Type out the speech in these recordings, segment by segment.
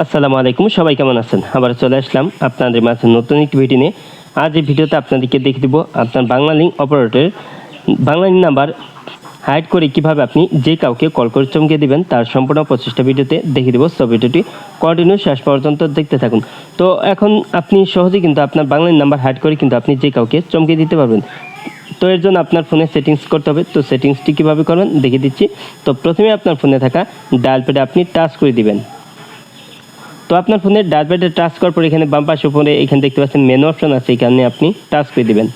আসসালামু আলাইকুম, সবাই কেমন আছেন? আবার চলে আসলাম আপনাদের মাঝে নতুন একটি ভিডিও নিয়ে। আজ এই ভিডিওতে আপনাদেরকে দেখিয়ে দেব আপনার বাংলা লিঙ্ক অপারেটরের বাংলা লিঙ্ক নাম্বার হাইড করে কীভাবে আপনি যে কাউকে কল করে চমকে দিবেন তার সম্পূর্ণ প্রচেষ্টা ভিডিওতে দেখিয়ে দেবো। সব ভিডিওটি কন্টিনিউ শেষ পর্যন্ত দেখতে থাকুন। তো এখন আপনি সহজেই কিন্তু আপনার বাংলা লিঙ্ক নাম্বার হাইড করে কিন্তু আপনি যে কাউকে চমকে দিতে পারবেন। তো এর জন্য আপনার ফোনে সেটিংস করতে হবে। তো সেটিংসটি কীভাবে করবেন দেখিয়ে দিচ্ছি। তো প্রথমে আপনার ফোনে থাকা ডায়াল প্যাডে আপনি টাচ করে দিবেন। তো আপনার ফোনের ডায়াল প্যাডে টাচ করার পর এখানে বাম পাশে উপরে এখানে দেখতে পাচ্ছেন মেনু অপশন আছে, এখানে আপনি টাচ করে দিবেন।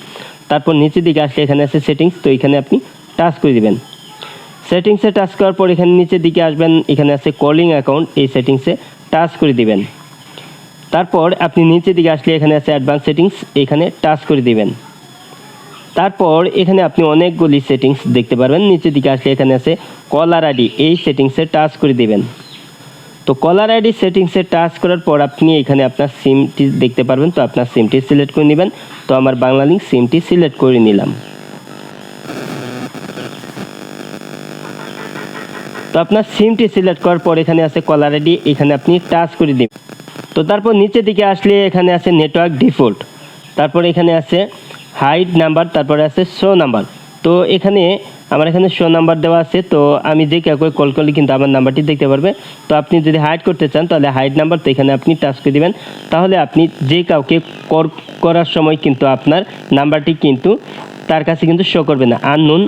তারপর নিচের দিকে আসলে এখানে আছে সেটিংস, তো এখানে আপনি টাচ করে দিবেন। সেটিংসে টাচ করার পর এখানে নিচের দিকে আসবেন, এখানে আছে কলিং অ্যাকাউন্ট, এই সেটিংসে টাচ করে দিবেন। তারপর আপনি নিচের দিকে আসলে এখানে আছে অ্যাডভান্স সেটিংস, এখানে টাচ করে দিবেন। তারপর এখানে আপনি অনেকগুলি সেটিংস দেখতে পারবেন। নিচের দিকে আসলে এখানে আছে কলার আইডি, এই সেটিংসে টাচ করে দিবেন। তো কলার আইডি সেটিংসে টাচ করার পর আপনি এখানে আপনার সিমটি দেখতে পারবেন। তো আপনার সিমটি সিলেক্ট করে নেবেন। তো আমার বাংলা লিঙ্ক সিমটি সিলেক্ট করে নিলাম। তো আপনার সিমটি সিলেক্ট করার পর এখানে আছে কলার আইডি, এখানে আপনি টাচ করে দিবেন। তো তারপর নিচের দিকে আসলে এখানে আছে নেটওয়ার্ক ডিফল্ট, তারপর এখানে আছে হাইড নাম্বার, তারপরে আছে শো নাম্বার। তো এখানে আমার এখানে শো নাম্বার দেওয়া আছে। তো আমি যে কাউকে কল করলে কিন্তু আমার নাম্বারটি দেখতে পারবে। তো আপনি যদি হাইড করতে চান তাহলে হাইড নাম্বার, তো এখানে আপনি টাচ করে দেবেন। তাহলে আপনি যে কাউকে কল করার সময় কিন্তু আপনার নাম্বারটি কিন্তু তার কাছে কিন্তু শো করবে না, আননোন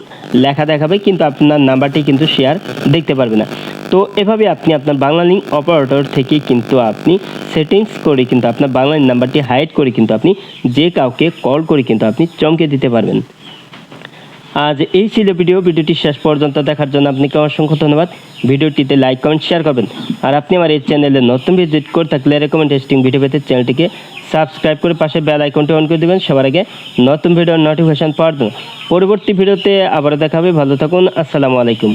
লেখা দেখাবে, কিন্তু আপনার নাম্বারটি কিন্তু শেয়ার দেখতে পারবে না। তো এভাবে আপনি আপনার বাংলা লিঙ্ক অপারেটর থেকে কিন্তু আপনি সেটিংস করে কিন্তু আপনার বাংলা লিঙ্ক নাম্বারটি হাইড করে কিন্তু আপনি যে কাউকে কল করে কিন্তু আপনি চমকে দিতে পারবেন। আজ এই ছিল ভিডিওটি শেষ পর্যন্ত দেখার জন্য আপনাকে অসংখ্য ধন্যবাদ। ভিডিওটিতে লাইক কমেন্ট শেয়ার করবেন। আর আপনি আমার এই চ্যানেলে নতুন ভিজিট করে থাকলে রেকমেন্ডেস্টিং ভিডিও পেতে চ্যানেলটিকে সাবস্ক্রাইব করে পাশে বেল আইকনটি অন করে দেবেন সবার আগে নতুন ভিডিওর নোটিফিকেশন পাওয়ার জন্য। পরবর্তী ভিডিওতে আবারও দেখা হবে। ভালো থাকুন। আসসালামু আলাইকুম।